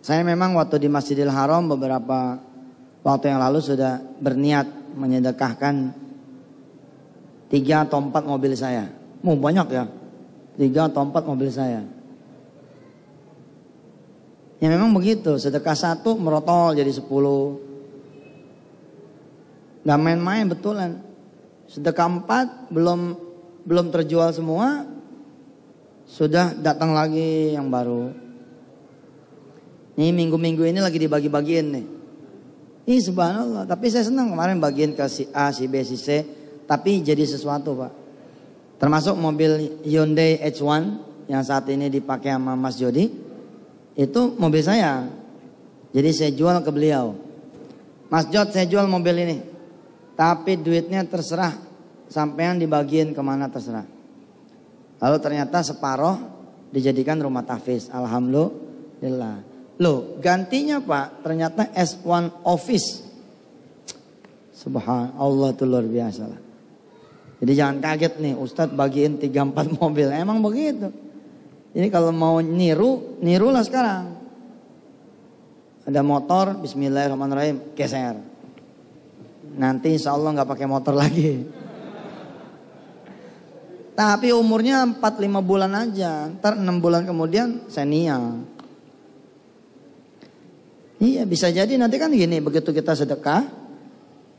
Saya memang waktu di Masjidil Haram beberapa waktu yang lalu sudah berniat menyedekahkan 3 atau 4 mobil saya. Banyak ya, 3 atau 4 mobil saya. Ya memang begitu, sedekah 1 merotol jadi 10. Gak main-main betulan. Sedekah 4 belum terjual semua, sudah datang lagi yang baru. Ini minggu-minggu ini lagi dibagi-bagiin nih. Ini subhanallah, tapi saya senang kemarin bagiin ke si A, si B, si C. Tapi jadi sesuatu Pak. Termasuk mobil Hyundai H1 yang saat ini dipakai sama Mas Jody. Itu mobil saya. Jadi saya jual ke beliau. Mas Jod, saya jual mobil ini. Tapi duitnya terserah. Sampean dibagiin kemana terserah. Lalu ternyata separoh dijadikan rumah tahfiz. Alhamdulillah. Loh, gantinya Pak, ternyata S1 Office. Subhanallah, itu luar biasa lah. Jadi jangan kaget nih, Ustadz bagiin 3-4 mobil. Emang begitu. Jadi kalau mau nirulah sekarang. Ada motor, bismillahirrahmanirrahim, geser. Nanti insya Allah gak pakai motor lagi. Tapi umurnya 4-5 bulan aja. Ntar 6 bulan kemudian senior. Iya, bisa jadi nanti kan gini, begitu kita sedekah,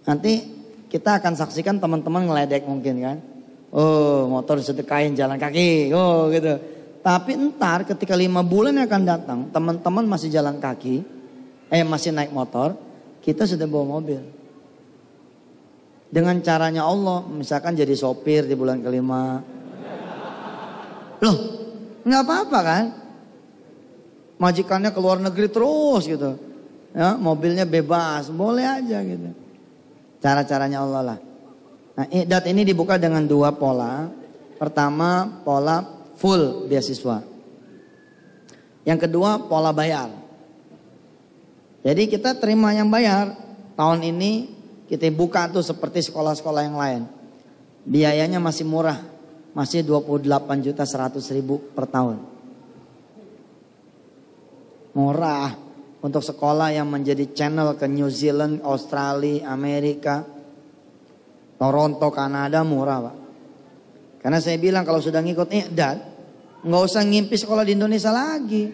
nanti kita akan saksikan teman-teman ngeledek mungkin kan. Oh, motor sedekahin jalan kaki, oh gitu. Tapi entar ketika 5 bulan yang akan datang, teman-teman masih jalan kaki, masih naik motor, kita sudah bawa mobil. Dengan caranya Allah, misalkan jadi sopir di bulan kelima. Loh, nggak apa-apa kan? Majikannya ke luar negeri terus gitu. Ya, mobilnya bebas, boleh aja gitu. Cara-caranya Allah lah. Nah, Iqdad ini dibuka dengan 2 pola. Pertama, pola full beasiswa. Yang kedua, pola bayar. Jadi kita terima yang bayar. Tahun ini kita buka tuh seperti sekolah-sekolah yang lain. Biayanya masih murah. Masih 28.100.000 per tahun. Murah. Untuk sekolah yang menjadi channel ke New Zealand, Australia, Amerika, Toronto, Kanada murah Pak. Karena saya bilang kalau sudah ngikut Iqdad, nggak usah ngimpi sekolah di Indonesia lagi.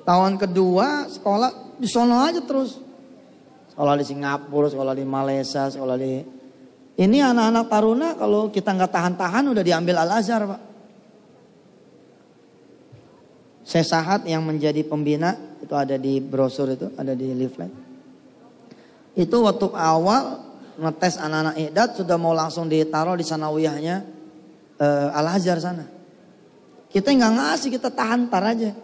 Tahun kedua sekolah di sono aja terus. Sekolah di Singapura, sekolah di Malaysia, sekolah di... Ini anak-anak taruna kalau kita nggak tahan-tahan udah diambil Al-Azhar Pak. Sesahat yang menjadi pembina itu ada di brosur, itu ada di leaflet. Itu waktu awal ngetes anak-anak Iqdad sudah mau langsung ditaruh di sanawiyahnya Al-Azhar sana. Kita nggak ngasih, kita tahan tar aja.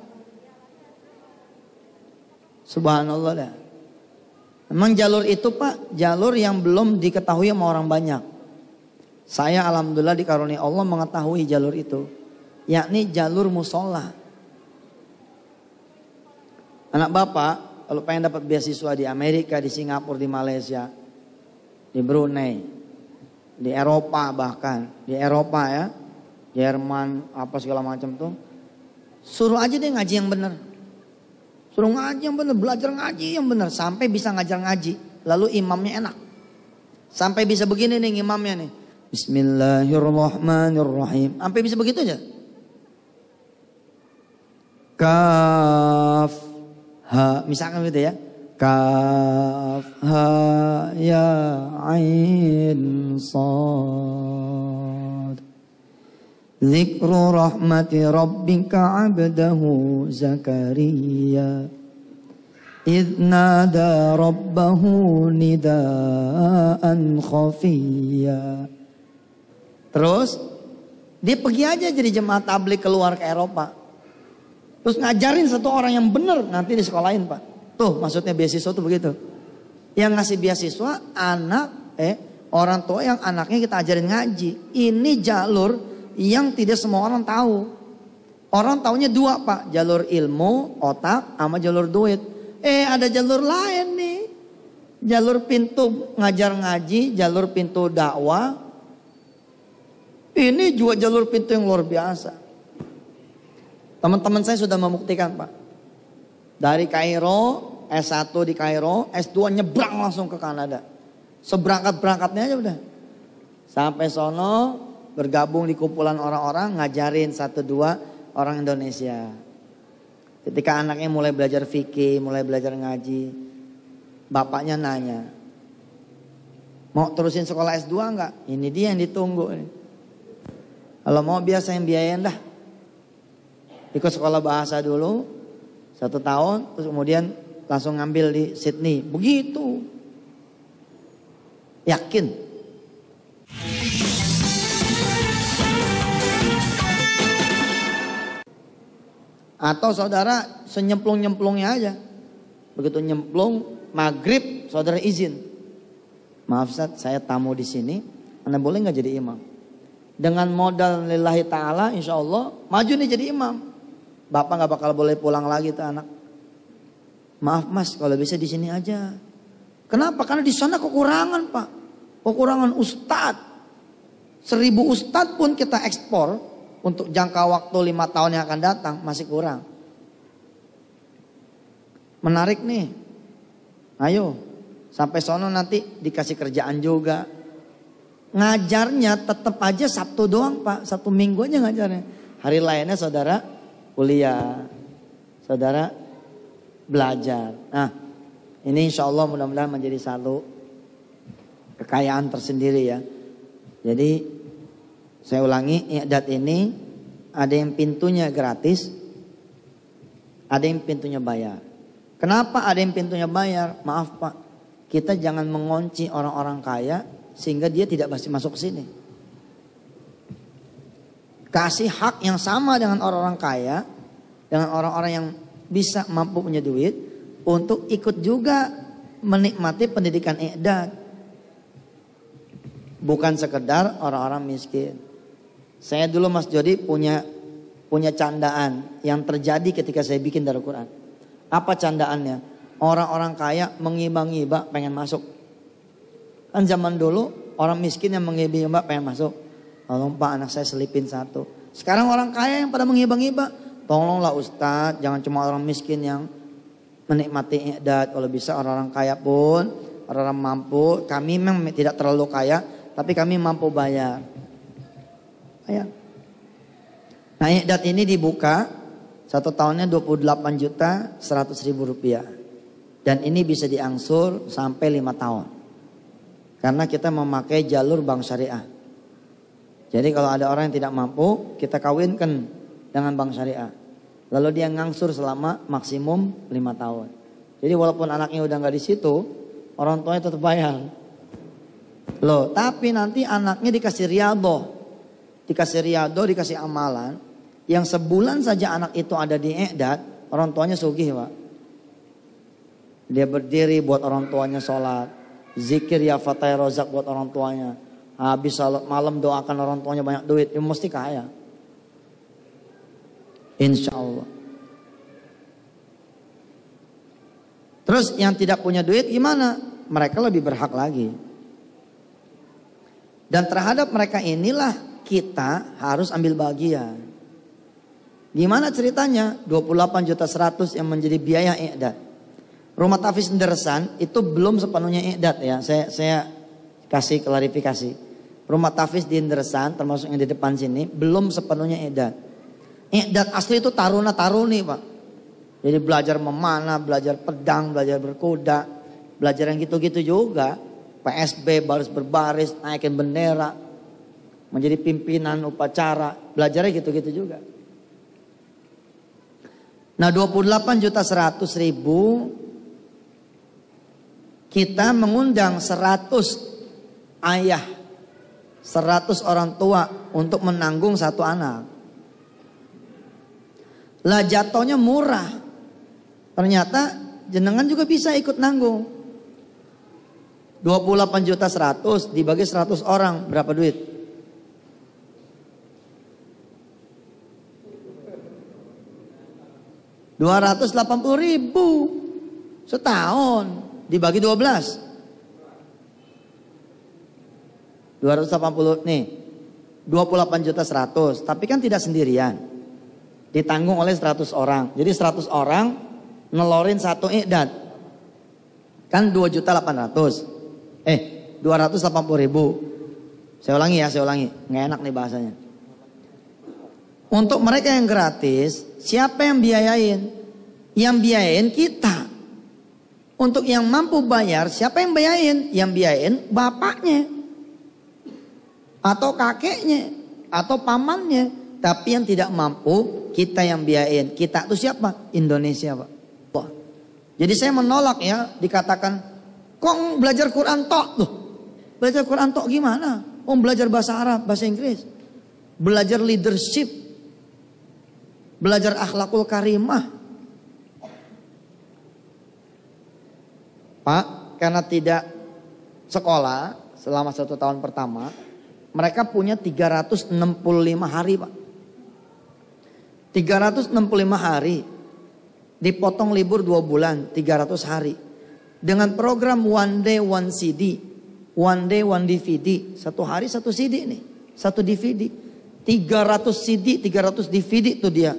Subhanallah dah. Memang jalur itu Pak, jalur yang belum diketahui sama orang banyak. Saya alhamdulillah dikarunia Allah mengetahui jalur itu, yakni jalur musola. Anak bapak kalau pengen dapat beasiswa di Amerika, di Singapura, di Malaysia, di Brunei, di Eropa bahkan, di Eropa ya, Jerman apa segala macam tuh, suruh aja deh ngaji yang benar. Suruh ngaji yang benar, belajar ngaji yang benar sampai bisa ngajar ngaji. Lalu imamnya enak. Sampai bisa begini nih imamnya nih. Bismillahirrahmanirrahim. Sampai bisa begitu aja. Kaf ha, misalkan gitu ya. Kaf ha ya ain sad. Zikru rahmati rabbika abdahu Zakaria idh nada rabbahu nidaan khafiyya. Terus dia pergi aja jadi jemaat tabligh keluar ke Eropa. Terus ngajarin satu orang yang benar nanti di sekolahin Pak. Tuh maksudnya beasiswa tuh begitu. Yang ngasih beasiswa anak orang tua yang anaknya kita ajarin ngaji. Ini jalur yang tidak semua orang tahu. Orang taunya 2 Pak. Jalur ilmu, otak sama jalur duit. Ada jalur lain nih. Jalur pintu ngajar ngaji, jalur pintu dakwah. Ini juga jalur pintu yang luar biasa. Teman-teman saya sudah membuktikan Pak. Dari Kairo, S1 di Kairo, S2 nyebrang langsung ke Kanada. Seberangkat-berangkatnya aja udah. Sampai sono bergabung di kumpulan orang-orang ngajarin 1-2 orang Indonesia. Ketika anaknya mulai belajar fikih, mulai belajar ngaji, bapaknya nanya, mau terusin sekolah S2 enggak? Ini dia yang ditunggu. Kalau mau biasa yang biayain dah. Ikut sekolah bahasa dulu 1 tahun, terus kemudian langsung ngambil di Sydney. Begitu. Yakin. Atau saudara senyemplung-nyemplungnya aja. Begitu nyemplung, maghrib saudara izin. Maaf Ustaz, saya tamu di sini. Anda boleh nggak jadi imam? Dengan modal lillahi ta'ala insya Allah maju nih jadi imam. Bapak nggak bakal boleh pulang lagi tuh anak. Maaf mas, kalau bisa di sini aja. Kenapa? Karena di sana kekurangan pak. Kekurangan ustadz. 1000 ustadz pun kita ekspor. Untuk jangka waktu 5 tahun yang akan datang masih kurang. Menarik nih. Ayo. Sampai sono nanti dikasih kerjaan juga. Ngajarnya tetap aja Sabtu doang pak. Sabtu Minggu aja ngajarnya. Hari lainnya saudara kuliah. Saudara belajar. Nah ini insya Allah mudah-mudahan menjadi satu kekayaan tersendiri ya. Jadi saya ulangi, i'dad ini ada yang pintunya gratis, ada yang pintunya bayar. Kenapa ada yang pintunya bayar? Maaf Pak, kita jangan mengunci orang-orang kaya sehingga dia tidak pasti masuk ke sini. Kasih hak yang sama dengan orang-orang kaya, dengan orang-orang yang bisa mampu punya duit untuk ikut juga menikmati pendidikan i'dad. Bukan sekedar orang-orang miskin. Saya dulu Mas Jody punya candaan yang terjadi ketika saya bikin Darul Quran. Apa candaannya? Orang-orang kaya mengiba-ngiba pengen masuk. Kan zaman dulu orang miskin yang mengiba-ngiba pengen masuk. Tolong Pak anak saya selipin 1. Sekarang orang kaya yang pada mengiba-ngiba. Tolonglah Ustadz, jangan cuma orang miskin yang menikmati i'dad. Kalau bisa orang-orang kaya pun, orang-orang mampu. Kami memang tidak terlalu kaya, tapi kami mampu bayar. Nah i'dad ini dibuka 1 tahunnya 28.100.000 rupiah. Dan ini bisa diangsur sampai 5 tahun. Karena kita memakai jalur bank syariah. Jadi kalau ada orang yang tidak mampu, kita kawinkan dengan bank syariah. Lalu dia ngangsur selama maksimum 5 tahun. Jadi walaupun anaknya udah nggak di situ, orang tuanya tetap bayar. Loh, tapi nanti anaknya dikasih riyadhah. Dikasih riyadhah, dikasih amalan. Yang sebulan saja anak itu ada di i'dad, orang tuanya sugih Pak. Dia berdiri buat orang tuanya sholat. Zikir ya Fatay Rozak buat orang tuanya. Habis salat malam doakan orang tuanya banyak duit. Ya mesti kaya. Insya Allah. Terus yang tidak punya duit gimana? Mereka lebih berhak lagi. Dan terhadap mereka inilah kita harus ambil bagian. Gimana ceritanya? 28.100.000 yang menjadi biaya i'dad. Rumah Tahfiz Ndersan itu belum sepenuhnya i'dad ya. Saya kasih klarifikasi. Rumah Tahfiz di Ndersan termasuk yang di depan sini belum sepenuhnya i'dad. I'dad asli itu taruna-taruni Pak. Jadi belajar memanah, belajar pedang, belajar berkuda, belajar yang gitu-gitu juga. PSB baris berbaris, naikin bendera, menjadi pimpinan upacara, belajarnya gitu-gitu juga. Nah 28.100.000 kita mengundang 100 ayah, 100 orang tua untuk menanggung 1 anak. Lah jatuhnya murah. Ternyata jenengan juga bisa ikut nanggung. 28.100.000 dibagi 100 orang berapa duit? 280.000 setahun dibagi 12. 280 nih. 28.100.000, tapi kan tidak sendirian. Ditanggung oleh 100 orang. Jadi 100 orang Nelorin satu i'dad. Kan 2.800.000. 280.000. Saya ulangi. Nggak enak nih bahasanya. Untuk mereka yang gratis, siapa yang biayain? Yang biayain kita. Untuk yang mampu bayar, siapa yang biayain? Yang biayain bapaknya. Atau kakeknya. Atau pamannya. Tapi yang tidak mampu, kita yang biayain. Kita itu siapa? Indonesia, Pak. Jadi saya menolak ya, dikatakan, kok belajar Quran tok? Loh, belajar Quran tok gimana? Belajar bahasa Arab, bahasa Inggris. Belajar leadership. Belajar akhlakul karimah. Pak, karena tidak sekolah selama 1 tahun pertama, mereka punya 365 hari, Pak. 365 hari, dipotong libur 2 bulan, 300 hari. Dengan program One Day One CD, One Day One DVD, 1 hari 1 CD nih, 1 DVD. 300 CD, 300 DVD itu dia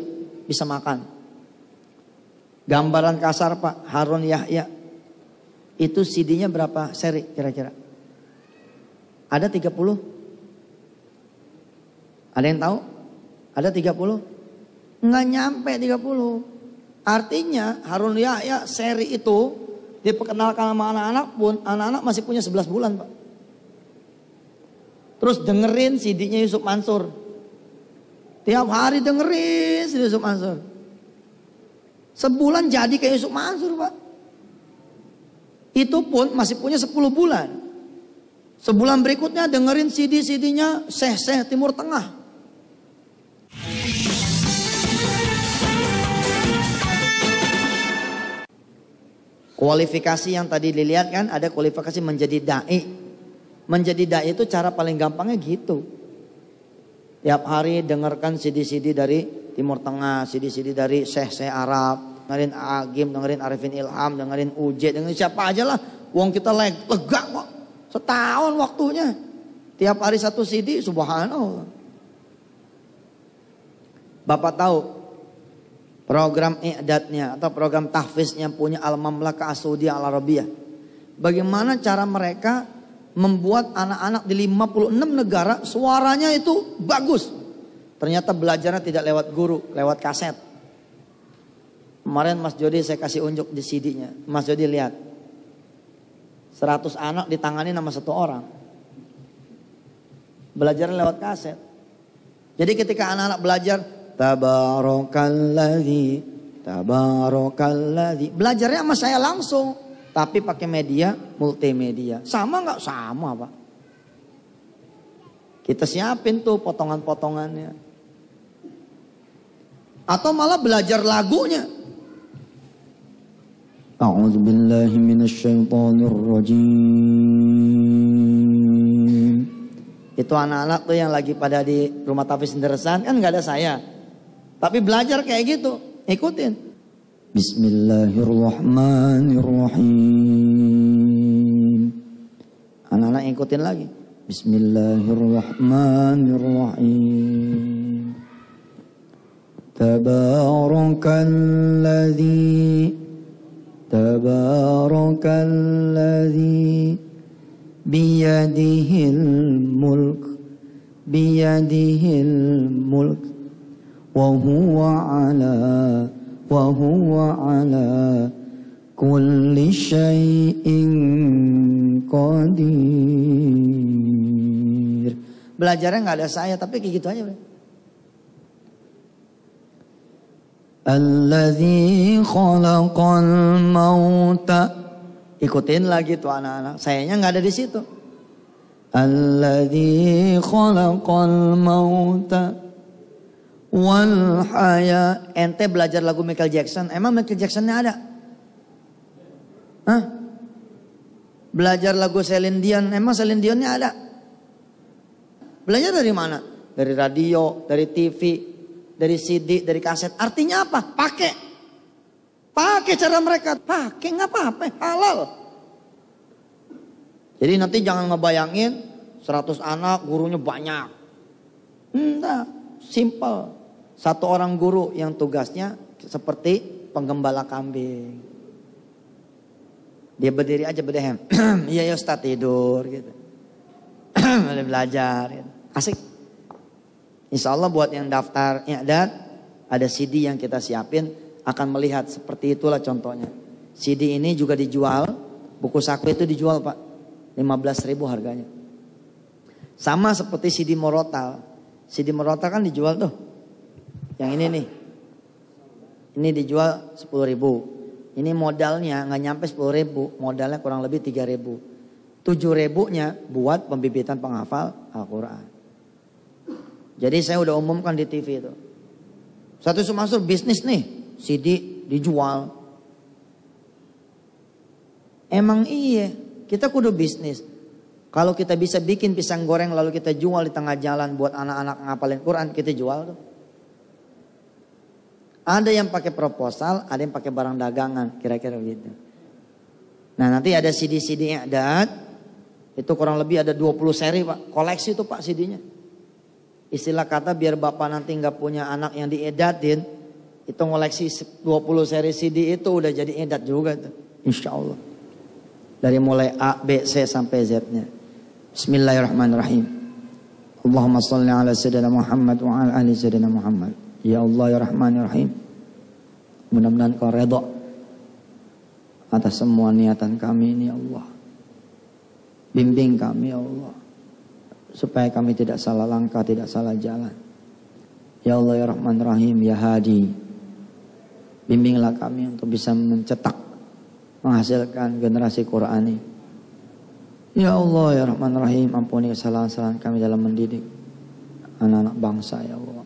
bisa makan. Gambaran kasar Pak, Harun Yahya. Itu CD-nya berapa seri kira-kira? Ada 30? Ada yang tahu? Ada 30? Nggak nyampe 30. Artinya Harun Yahya seri itu diperkenalkan sama anak-anak pun, anak-anak masih punya 11 bulan Pak. Terus dengerin CD-nya Yusuf Mansur. Tiap hari dengerin CD Yusuf Mansur. Sebulan jadi kayak Yusuf Mansur Pak. Itu pun masih punya 10 bulan. Sebulan berikutnya dengerin CD-CD-nya Syekh Timur Tengah. Kualifikasi yang tadi dilihat kan, ada kualifikasi menjadi da'i. Menjadi da'i itu cara paling gampangnya gitu. Tiap hari dengarkan CD-CD dari Timur Tengah, CD-CD dari Syekh Arab, dengerin Agim, dengerin Arifin Ilham, dengerin Uje, dengerin siapa aja lah. Wong kita lega kok. Setahun waktunya. Tiap hari 1 CD, subhanallah. Bapak tahu program i'dadnya atau program tahfiznya punya Al-Mamlakah As-Saudiyah Al-Arabiyah. Bagaimana cara mereka membuat anak-anak di 56 negara suaranya itu bagus. Ternyata belajarnya tidak lewat guru, lewat kaset. Kemarin Mas Jody saya kasih unjuk di CD-nya. Mas Jody lihat. 100 anak ditangani sama 1 orang. Belajar lewat kaset. Jadi ketika anak-anak belajar Tabarakalladzi, tabarakalladzi. Belajarnya sama saya langsung. Tapi pakai media multimedia. Sama nggak? Sama Pak. Kita siapin tuh potongan-potongannya. Atau malah belajar lagunya. A'udzubillahi minasyaitonirrajim. Itu anak-anak tuh yang lagi pada di rumah tahfiz Indrasan kan nggak ada saya. Tapi belajar kayak gitu, ikutin. Bismillahirrahmanirrahim. Anak-anak ikutin lagi. Bismillahirrahmanirrahim. Tabarakalladzi biyadihil mulk wa huwa ala kulli syai'in qadir. Belajarnya nggak ada saya tapi kayak gitu aja. Alladzi khalaqal mauta. Ikutin lagi tuh anak-anak. Sayanya nggak ada di situ. Alladzi khalaqal mauta wal haya. Ente belajar lagu Michael Jackson. Emang Michael Jacksonnya ada? Hah? Belajar lagu Celine Dion. Emang Celine Dionnya ada? Belajar dari mana? Dari radio, dari TV, dari CD, dari kaset. Artinya apa? Pakai cara mereka. Pakai nggak apa-apa, halal. Jadi nanti jangan ngebayangin 100 anak gurunya banyak. Enggak, simple. 1 orang guru yang tugasnya seperti penggembala kambing. Dia berdiri aja berdehem. Iya ya Ustaz, tidur gitu. Boleh belajar gitu. Asik. Insya Allah buat yang daftar i'dad, ada CD yang kita siapin, akan melihat seperti itulah contohnya. CD ini juga dijual, buku saku itu dijual Pak, 15.000 harganya. Sama seperti CD Morotal. CD Morotal kan dijual tuh. Yang ini nih. Ini dijual 10.000. Ini modalnya nggak nyampe 10.000, modalnya kurang lebih 3.000. 7.000-nya buat pembibitan penghafal Al-Quran. Jadi saya udah umumkan di TV itu. Satu masuk bisnis nih, CD dijual. Emang iya, kita kudu bisnis. Kalau kita bisa bikin pisang goreng lalu kita jual di tengah jalan buat anak-anak ngapalin Quran, kita jual tuh. Ada yang pakai proposal, ada yang pakai barang dagangan, kira-kira begitu. Nah nanti ada CD-CD yang ada, itu kurang lebih ada 20 seri Pak, koleksi tuh Pak CD-nya. Istilah kata biar Bapak nanti nggak punya anak yang diedatin, itu ngoleksi 20 seri CD itu udah jadi edat juga tuh, insya Allah. Dari mulai A, B, C sampai Z-nya. Bismillahirrahmanirrahim. Allahumma salli ala sayyidina Muhammad wa ala ali sayyidina Muhammad. Ya Allah ya Rahman ya Rahim. Mudah-mudahan kau redha atas semua niatan kami ini ya Allah. Bimbing kami ya Allah, supaya kami tidak salah langkah, tidak salah jalan. Ya Allah ya Rahman Rahim ya Hadi. Bimbinglah kami untuk bisa mencetak, menghasilkan generasi Qurani. Ya Allah ya Rahman Rahim, ampuni kesalahan-kesalahan kami dalam mendidik anak-anak bangsa ya Allah.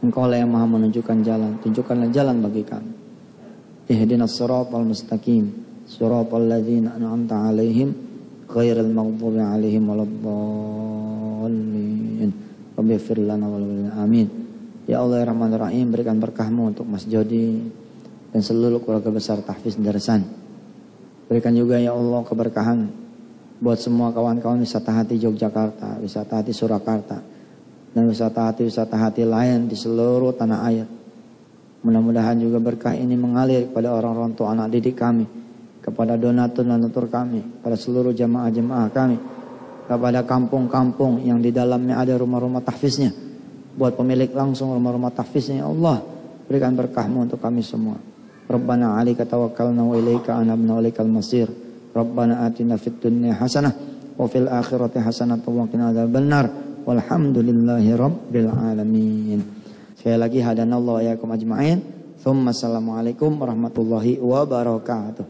Engkau lah yang maha menunjukkan jalan, tunjukkanlah jalan bagi kami. Ihdinas siratal mustaqim, siratal ladzina an'amta 'alaihim ghairil maghdubi 'alaihim waladdallin. Rabbighfir lana wa lahum amin. Ya Allah ya Rahman Rahim, berikan berkah-Mu untuk Mas Jody dan seluruh keluarga besar Tahfiz Darsan. Berikan juga ya Allah keberkahan buat semua kawan-kawan wisata hati Yogyakarta, wisata hati Surakarta, dan wisata hati lain di seluruh tanah air. Mudah-mudahan juga berkah ini mengalir kepada orang-orang tua anak didik kami, kepada donatur kami, pada seluruh jamaah-jamaah kami, kepada kampung-kampung yang di dalamnya ada rumah-rumah tahfiznya, buat pemilik langsung rumah-rumah tahfiznya. Ya Allah, berikan berkah-Mu untuk kami semua. Rabbana 'alaika tawakkalna wa ilaika anabna wa ilaikal masir. Rabbana atina fid dunya hasanah wa fil akhirati hasanah wa qina adzabannar. Walhamdulillahi rabbil alamin. Sekali lagi hadanallahu wa iyyakum ajma'in. Tsumma assalamualaikum warahmatullahi wabarakatuh.